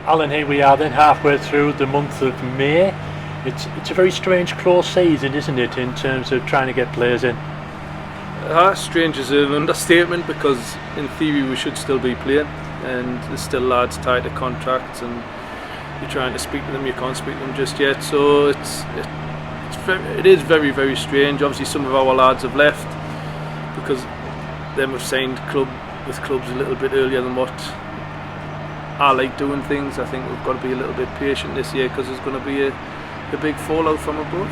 Alan, here we are then halfway through the month of May. It's a very strange close season, isn't it, in terms of trying to get players in? Strange is an understatement, because in theory we should still be playing, and there's still lads tied to contracts, and you're trying to speak to them, you can't speak to them just yet. So it is very, very strange. Obviously some of our lads have left because them have signed with clubs a little bit earlier than what I like doing things. I think we've got to be a little bit patient this year, because there's going to be a big fallout from above.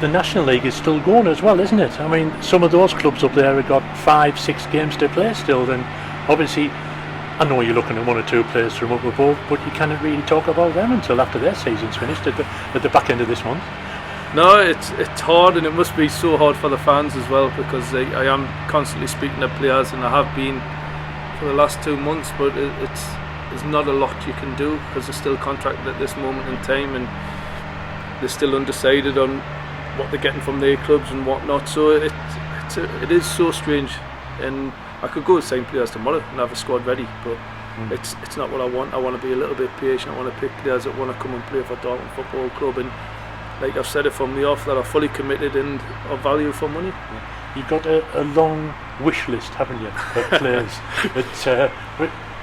The National League is still going as well, isn't it? I mean, some of those clubs up there have got 5-6 games to play still, and obviously I know you're looking at 1 or 2 players from up above, but you can't really talk about them until after their season's finished at the back end of this month. No, it's hard, and it must be so hard for the fans as well, because I am constantly speaking to players, and I have been for the last 2 months, but there's not a lot you can do, because they're still contracted at this moment in time, and they're still undecided on what they're getting from their clubs and whatnot. So it is so strange, and I could go and sign players tomorrow and have a squad ready, but it's not what I want. I want to be a little bit patient. I want to pick players that want to come and play for Darlington Football Club, and like I've said it from the off, that are fully committed and of value for money. You've got a long wish list, haven't you, of players?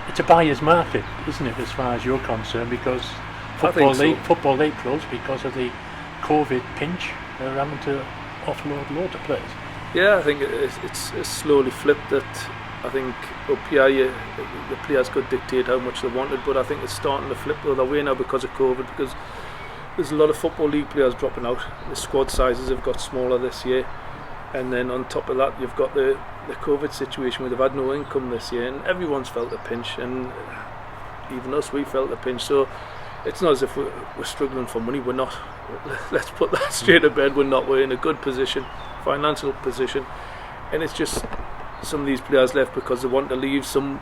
It's a buyer's market, isn't it, as far as you're concerned, because Football League clubs, because of the COVID pinch, they're having to offload loads of players. Yeah, I think it's slowly flipped. That I think up here the players could dictate how much they wanted, but I think it's starting to flip the other way now because of COVID, because there's a lot of Football League players dropping out. The squad sizes have got smaller this year, and then on top of that you've got the COVID situation where they've had no income this year, and everyone's felt a pinch, and even us, we felt a pinch. So it's not as if we're struggling for money. We're not. Let's put that straight to bed. We're not. We're in a good position, financial position, and it's just some of these players left because they want to leave. Some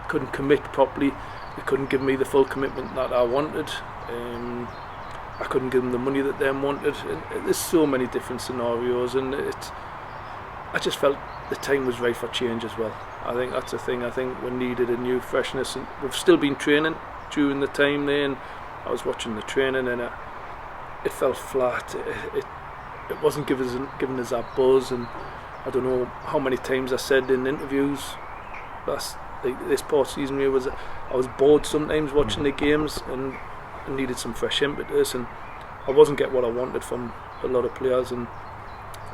couldn't commit properly. They couldn't give me the full commitment that I wanted. I couldn't give them the money that they wanted. And there's so many different scenarios, and I just felt the time was right for change as well. I think that's the thing. I think we needed a new freshness, and we've still been training during the time there, and I was watching the training, and it felt flat. It wasn't giving us that buzz, and I don't know how many times I said in interviews this past season I was bored sometimes watching the games, and I needed some fresh impetus, and I wasn't getting what I wanted from a lot of players, and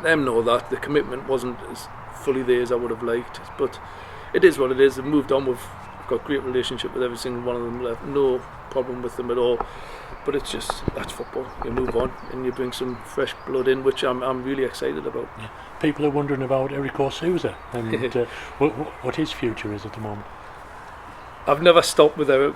them know that the commitment wasn't as fully there as I would have liked. But it is what it is. They've moved on. We've got a great relationship with every single one of them. Left, no problem with them at all. But it's just, that's football. You move on and you bring some fresh blood in, which I'm really excited about. Yeah. People are wondering about Erik Souza and what his future is at the moment. I've never stopped with Erik,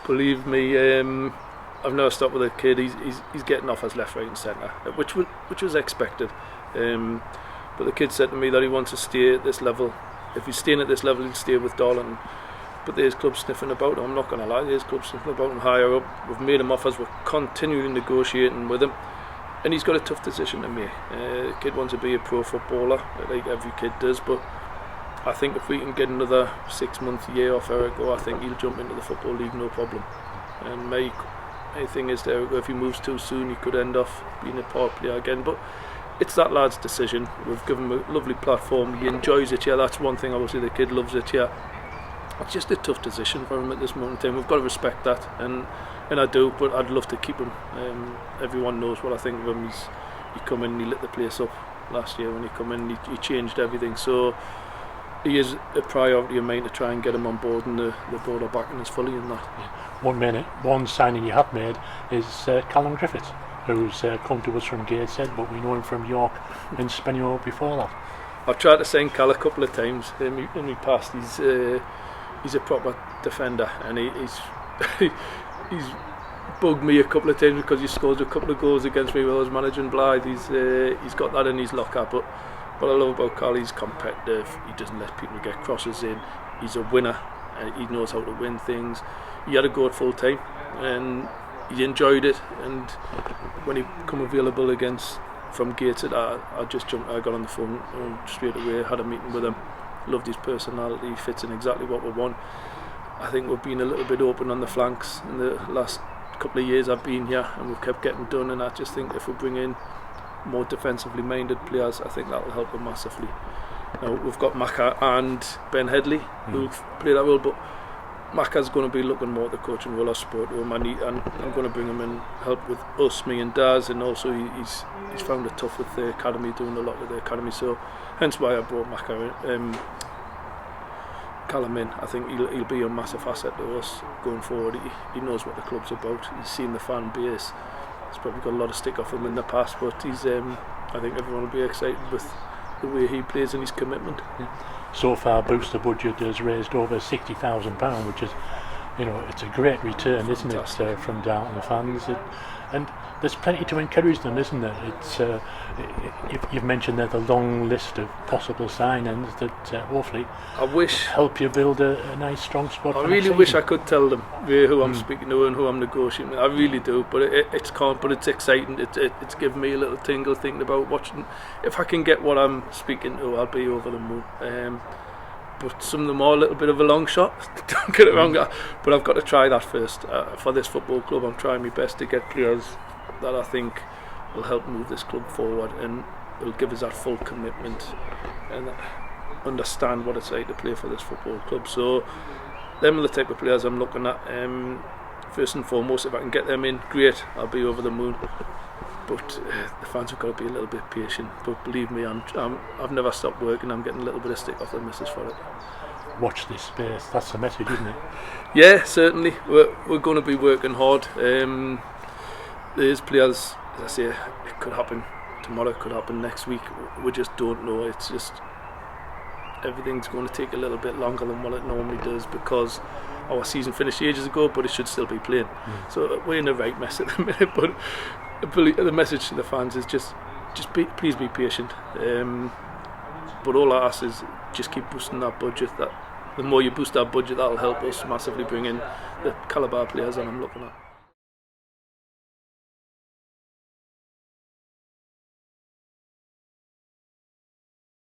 believe me. I've never stopped with a kid. He's getting offers left, right and centre, which was expected. But the kid said to me that he wants to stay at this level. If he's staying at this level, he'll stay with Darlington. But there's clubs sniffing about him. I'm not going to lie, there's clubs sniffing about him higher up. We've made him offers, we're continually negotiating with him, and he's got a tough decision to make. The kid wants to be a pro footballer, like every kid does, but I think if we can get another 6 month year off Erik, I think he'll jump into the Football League no problem. And my thing is that Erik, if he moves too soon, he could end up being a power player again. But it's that lad's decision. We've given him a lovely platform. He enjoys it here. That's one thing. Obviously, the kid loves it here. It's just a tough decision for him at this moment in time. We've got to respect that, and I do. But I'd love to keep him. Everyone knows what I think of him. He come in and he lit the place up last year when he come in. He changed everything. So he is a priority of mine to try and get him on board, and the board are backing us fully in that. Yeah. One signing you have made is Callum Griffith, who's come to us from Gateshead, but we know him from York and Spennymoor before that. I've tried to sign Cal a couple of times in my past. He's a proper defender, and he's bugged me a couple of times because he scores a couple of goals against me when I was managing Blythe. He's got that in his locker. But what I love about Cal, he's competitive. He doesn't let people get crosses in. He's a winner, and he knows how to win things. He had a go at full time, and he enjoyed it. And when he come available from Gateshead, I just jumped. I got on the phone straight away. Had a meeting with him. Loved his personality. Fits in exactly what we want. I think we've been a little bit open on the flanks in the last couple of years I've been here, and we've kept getting done, and I just think if we bring in more defensively minded players, I think that will help them massively. Now, we've got Maka and Ben Headley who play that role, but Maka's going to be looking more at the coaching role. I spoke to him, and I'm going to bring him in, help with us, me and Daz, and also he's found it tough with the academy, doing a lot with the academy, so hence why I brought Maka Callum in. I think he'll be a massive asset to us going forward. He knows what the club's about, he's seen the fan base, he's probably got a lot of stick off him in the past, but I think everyone will be excited with the way he plays and his commitment. So far, Booster Budget has raised over £60,000, which is, it's a great return, isn't it, from Darlington fans? And there's plenty to encourage them, isn't there? It's you've mentioned there the long list of possible signings that hopefully help you build a nice strong squad. I really wish I could tell them who I'm speaking to and who I'm negotiating with. I really do, but it's can't. But it's exciting. It's given me a little tingle thinking about watching. If I can get what I'm speaking to, I'll be over the moon. But some of them are a little bit of a long shot, don't get it wrong, but I've got to try that first. For this football club, I'm trying my best to get players that I think will help move this club forward and will give us that full commitment and understand what it's like to play for this football club. So them are the type of players I'm looking at. First and foremost, if I can get them in, great, I'll be over the moon. But the fans have got to be a little bit patient. But believe me, I've never stopped working. I'm getting a little bit of stick off the missus for it. Watch this space. That's the message, isn't it? Yeah, certainly. We're going to be working hard. There's players, as I say, it could happen tomorrow, it could happen next week. We just don't know. It's just everything's going to take a little bit longer than what it normally does because our season finished ages ago, but it should still be playing. So we're in the right mess at the minute. But the message to the fans is please be patient. But all I ask is just keep boosting that budget. The more you boost that budget, that'll help us massively bring in the calibre players that I'm looking at.